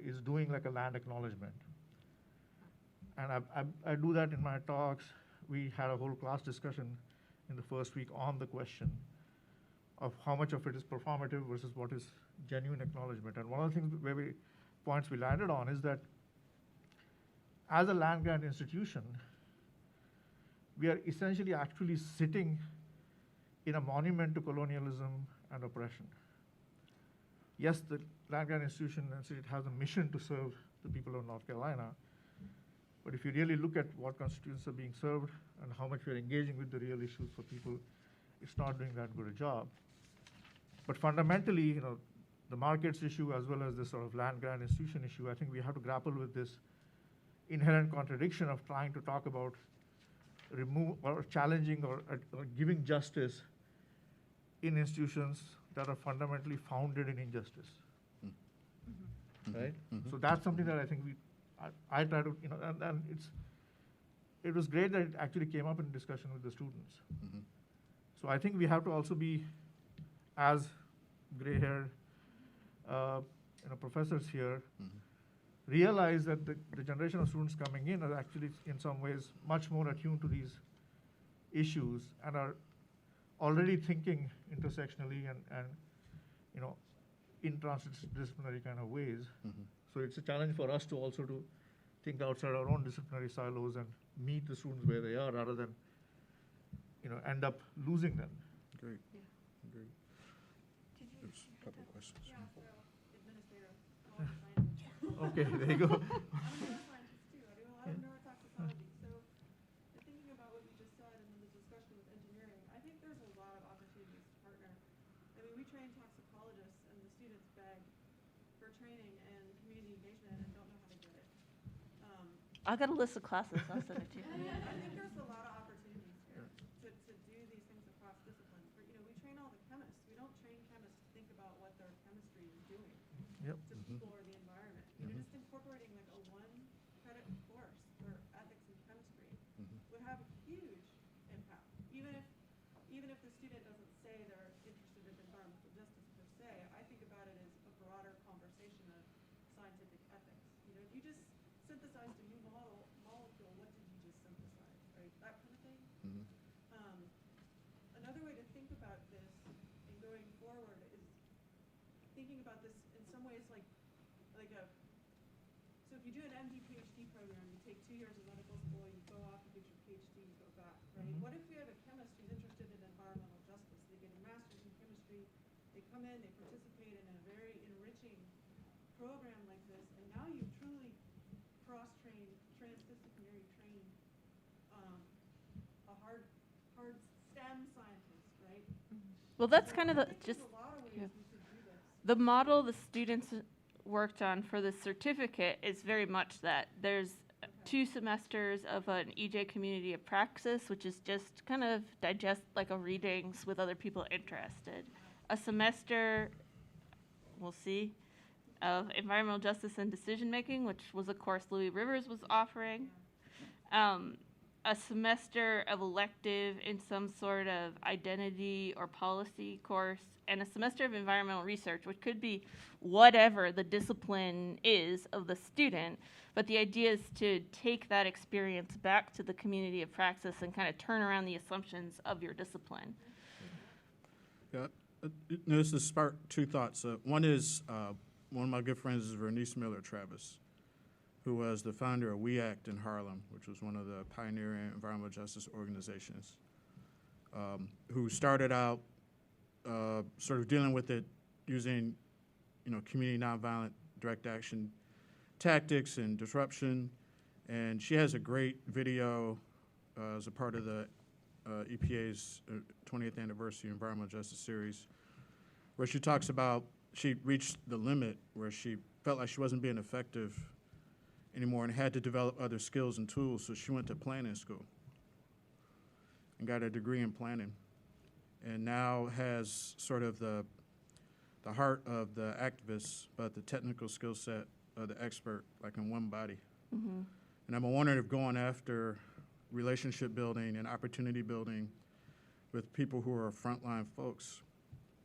is doing like a land acknowledgement. And I do that in my talks. We had a whole class discussion in the first week on the question of how much of it is performative versus what is genuine acknowledgement. And one of the things points we landed on is that as a land-grant institution, we are essentially actually sitting in a monument to colonialism and oppression. Yes, the land-grant institution it has a mission to serve the people of North Carolina, but if you really look at what constituents are being served and how much we're engaging with the real issues for people, it's not doing that good a job. But fundamentally, the markets issue as well as this sort of land-grant institution issue, I think we have to grapple with this inherent contradiction of trying to talk about challenging or giving justice in institutions that are fundamentally founded in injustice. Right? So that's something that I think I try to, and it was great that it actually came up in discussion with the students. So I think we have to also be, as gray-haired professors here, realize that the generation of students coming in are actually, in some ways, much more attuned to these issues and are already thinking intersectionally and in transdisciplinary kind of ways. So it's a challenge for us to also to think outside our own disciplinary silos and meet the students where they are, rather than end up losing them. Great. Great. There's a couple of questions. Yeah, so administrator. Okay, there you go. I'm a neuroscientist too. I do a lot of neurotoxicology. So in thinking about what you just said and then the discussion with engineering, I think there's a lot of opportunities to partner. I mean, we train toxicologists and the students beg for training and community engagement and don't know how to get it. I got a list of classes. I'll send it to you. I think there's a lot of opportunities here to do these things across disciplines. We train all the chemists. We don't train chemists to think about what their chemistry is doing to people or the environment. Just incorporating like a one-credit course for ethics and chemistry would have a huge impact. Even if the student doesn't say they're interested in environmental justice per se, I think about it as a synthesized a new molecule, what did you just synthesize, right? That kind of thing. Mhm. Another way to think about this and going forward is thinking about this in some ways like a, so if you do an MD PhD program, you take 2 years of medical school, you go off, you get your PhD, you go back, right? Mhm. What if we have a chemist who's interested in environmental justice? They get a master's in chemistry, they come in, they participate in a very enriching program like this, and now you've truly cross-trained, transdisciplinary trained, a hard STEM scientist, right? Well, that's So kind of I the think just there's a lot of ways yeah. we could do this. the model the students worked on for the certificate is very much that. There's 2 semesters of an EJ community of praxis, which is just kind of digest like a readings with other people interested. A semester, we'll see, of environmental justice and decision making, which was a course Louis Rivers was offering. A semester of elective in some sort of identity or policy course, and a semester of environmental research, which could be whatever the discipline is of the student. But the idea is to take that experience back to the community of praxis and kind of turn around the assumptions of your discipline. Yeah, this has sparked 2 thoughts. One is one of my good friends is Vernice Miller Travis, who was the founder of We Act in Harlem, which was one of the pioneering environmental justice organizations, who started out sort of dealing with it using, community nonviolent direct action tactics and disruption. And she has a great video as a part of the EPA's 20th anniversary environmental justice series, where she talks about she reached the limit where she felt like she wasn't being effective anymore and had to develop other skills and tools. So she went to planning school and got a degree in planning, and now has sort of the heart of the activist, but the technical skill set of the expert, like in one body. Mm-hmm. And I'm wondering if going after relationship building and opportunity building with people who are frontline folks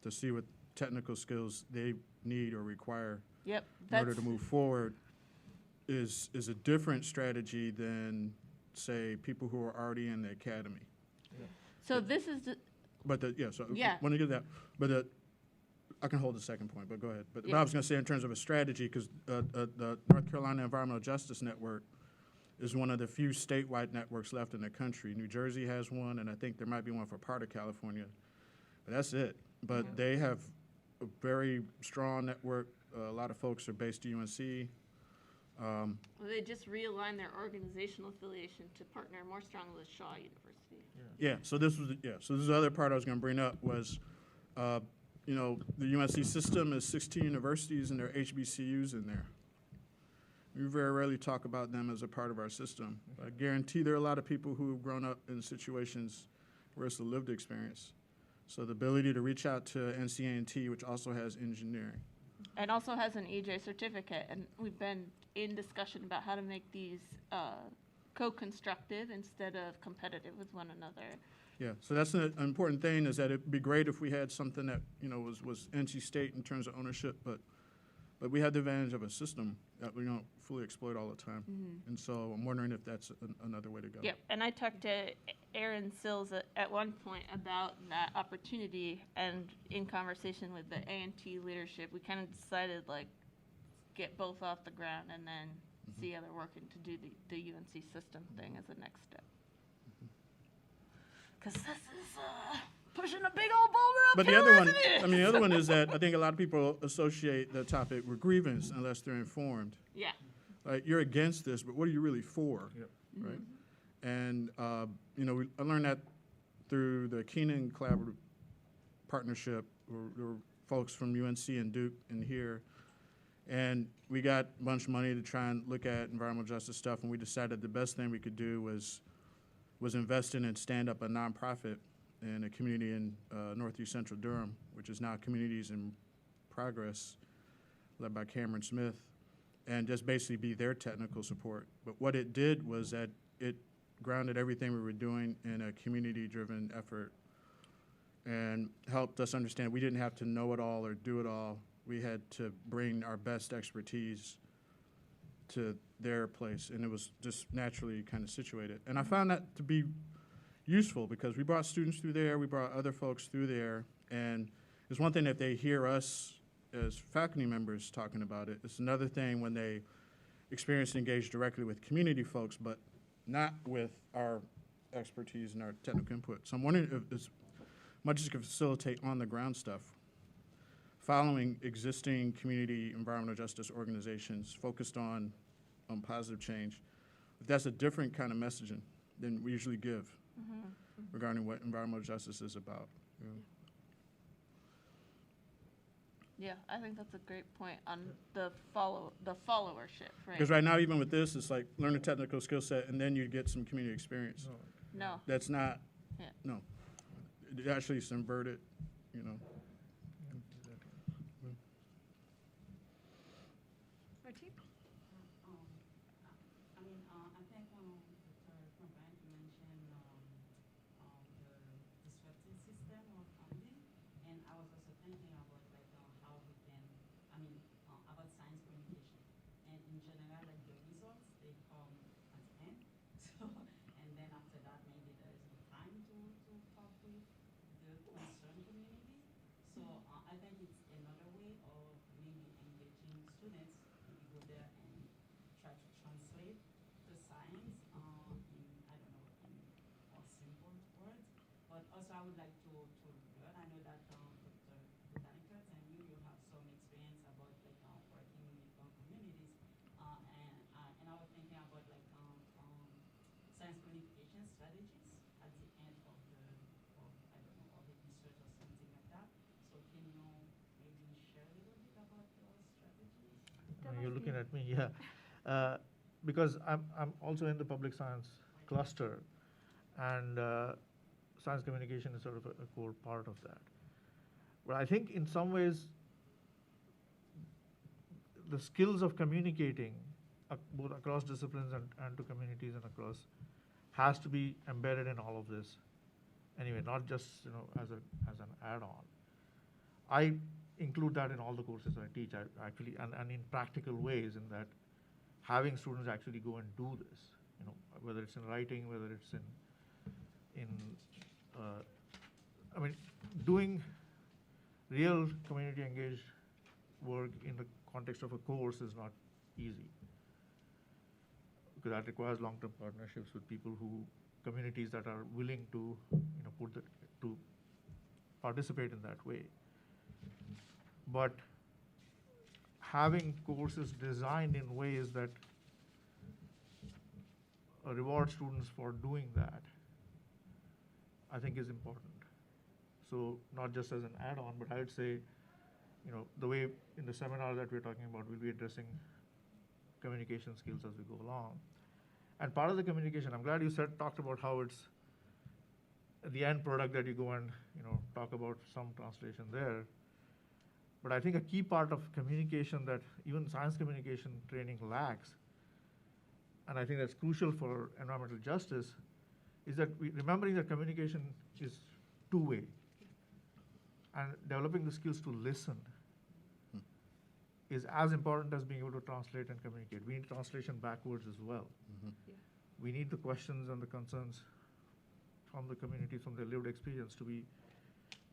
to see what technical skills they need or require Yep, in order to move forward is a different strategy than, say, people who are already in the academy. So this is the, But Yeah. want to get that. But I can hold the second point, but go ahead. But Yeah. I was going to say in terms of a strategy, because the North Carolina Environmental Justice Network is one of the few statewide networks left in the country. New Jersey has one, and I think there might be one for part of California. But that's it. But they have a very strong network. A lot of folks are based at UNC. they just realigned their organizational affiliation to partner more strongly with Shaw University. Yeah, so this is the other part I was going to bring up was, the UNC system is 16 universities and there are HBCUs in there. We very rarely talk about them as a part of our system. I guarantee there are a lot of people who have grown up in situations where it's a lived experience. So the ability to reach out to NCA&T, which also has engineering. And also has an EJ certificate, and we've been in discussion about how to make these co-constructive instead of competitive with one another. Yeah, so that's an important thing, is that it'd be great if we had something that, was NC State in terms of ownership, but we have the advantage of a system that we don't fully exploit all the time. Mm-hmm. And so I'm wondering if that's another way to go. Yep, and I talked to Aaron Sills at one point about that opportunity, and in conversation with the A&T leadership, we kind of decided, get both off the ground and then see how they're working to do the UNC system thing as the next step. Because this is pushing a big old boulder up But the hill, other one, isn't it? the other one is that I think a lot of people associate the topic with grievance unless they're informed. Yeah. Like, you're against this, but what are you really for? Yep. Right? And, I learned that through the Keenan Collaborative Partnership, there were folks from UNC and Duke and here. And we got a bunch of money to try and look at environmental justice stuff, and we decided the best thing we could do was invest in and stand up a nonprofit in a community in northeast central Durham, which is now Communities in Progress, led by Cameron Smith, and just basically be their technical support. But what it did was that it grounded everything we were doing in a community-driven effort and helped us understand we didn't have to know it all or do it all. We had to bring our best expertise to their place, and it was just naturally kind of situated. And I found that to be useful because we brought students through there, we brought other folks through there, and it's one thing if they hear us as faculty members talking about it. It's another thing when they experience and engage directly with community folks, but not with our expertise and our technical input. So I'm wondering if, as much as it can facilitate on-the-ground stuff, following existing community environmental justice organizations focused on positive change, if that's a different kind of messaging than we usually give regarding what environmental justice is about. You know? Yeah, I think that's a great point on the followership, right? Because right now, even with this, it's like learn a technical skill set and then you get some community experience. No. That's not, Yeah. no. It actually is inverted, you know. Martine? I think Dr. Brand mentioned the disruptive system of funding, and I was also thinking about how we can, about science communication, and in general, the results they come at the end. So, and then after that, maybe there is no time to talk with the concerned community. So I think it's another way of maybe engaging students. Maybe go there and try to translate the science in, I don't know, in more simple words. But also I would like to learn. I know that Dr. Botanicals and you have some experience about working with communities. And I was thinking about science communication strategies at the end of I don't know, of the research or something like that. So can you maybe share a little bit about those strategies? You're looking at me, yeah. Because I'm also in the public science cluster, and science communication is sort of a core part of that. But I think in some ways, the skills of communicating both across disciplines and to communities and across has to be embedded in all of this. Anyway, not just as an add-on. I include that in all the courses I teach. I actually and in practical ways, in that having students actually go and do this. Whether it's in writing, whether it's in doing real community engaged work in the context of a course is not easy, because that requires long-term partnerships with communities that are willing to to participate in that way. But having courses designed in ways that reward students for doing that, I think is important. So not just as an add-on, but I would say, the way in the seminar that we're talking about, we'll be addressing communication skills as we go along. And part of the communication, I'm glad you talked about how it's the end product that you go and talk about some translation there. But I think a key part of communication that even science communication training lacks, and I think that's crucial for environmental justice, is that remembering that communication is two-way, and developing the skills to listen is as important as being able to translate and communicate. We need translation backwards as well. Yeah. We need the questions and the concerns from the community, from their lived experience, to be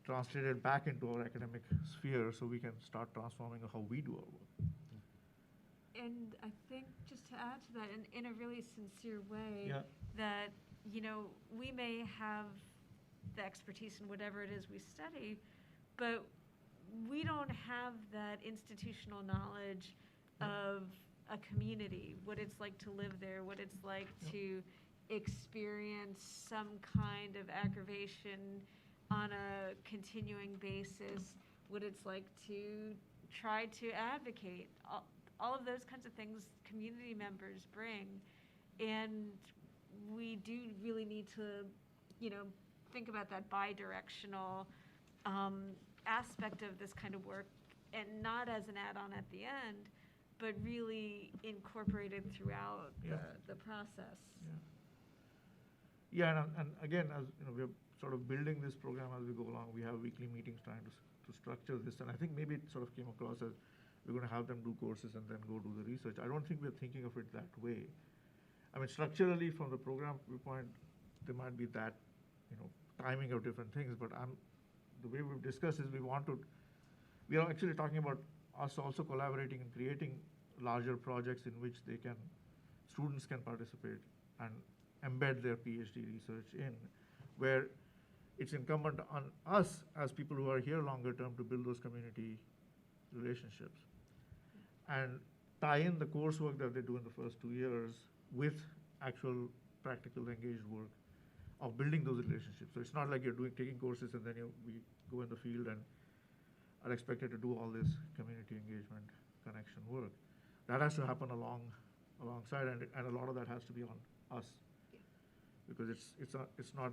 translated back into our academic sphere so we can start transforming how we do our work. And I think just to add to that, in a really sincere way, Yeah. that, we may have the expertise in whatever it is we study, but we don't have that institutional knowledge of a community, what it's like to live there, what it's like to experience some kind of aggravation on a continuing basis, what it's like to try to advocate. All of those kinds of things community members bring. And we do really need to, think about that bi-directional aspect of this kind of work, and not as an add-on at the end, but really incorporated throughout the process. Yeah, and again, as we're sort of building this program as we go along. We have weekly meetings trying to structure this, and I think maybe it sort of came across as we're going to have them do courses and then go do the research. I don't think we're thinking of it that way. I mean, structurally, from the program viewpoint, there might be that, timing of different things, but the way we've discussed is we are actually talking about us also collaborating and creating larger projects in which students can participate and embed their PhD research in, where it's incumbent on us as people who are here longer term to build those community relationships and tie in the coursework that they do in the first 2 years with actual practical engaged work of building those relationships. So it's not like you're taking courses and then we go in the field and are expected to do all this community engagement connection work. That has to happen alongside, and a lot of that has to be on us, because it's not.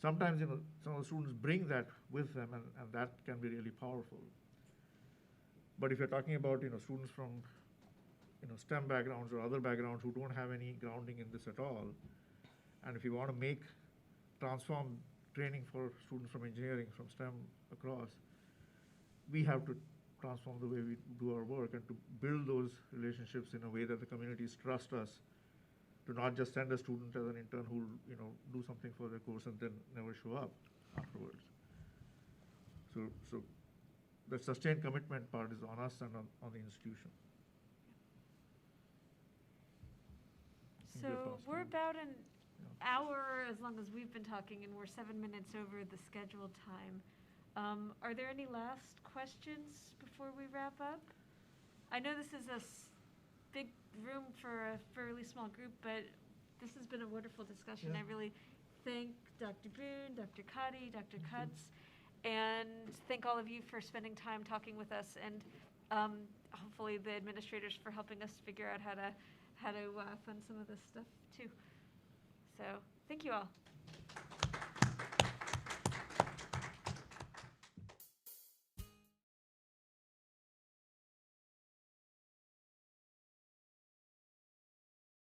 Sometimes some of the students bring that with them, and that can be really powerful. But if you're talking about students from STEM backgrounds or other backgrounds who don't have any grounding in this at all, and if you want to transform training for students from engineering, from STEM across, we have to transform the way we do our work and to build those relationships in a way that the communities trust us to not just send a student as an intern who will do something for their course and then never show up afterwards. So the sustained commitment part is on us and on the institution. So we're about an hour, as long as we've been talking, and we're 7 minutes over the scheduled time. Are there any last questions before we wrap up? I know this is a big room for a fairly small group, but this has been a wonderful discussion. Yeah. I really thank Dr. Boone, Dr. Cuddy, Dr. Cutts, and thank all of you for spending time talking with us, and hopefully the administrators for helping us figure out how to fund some of this stuff too. So thank you all.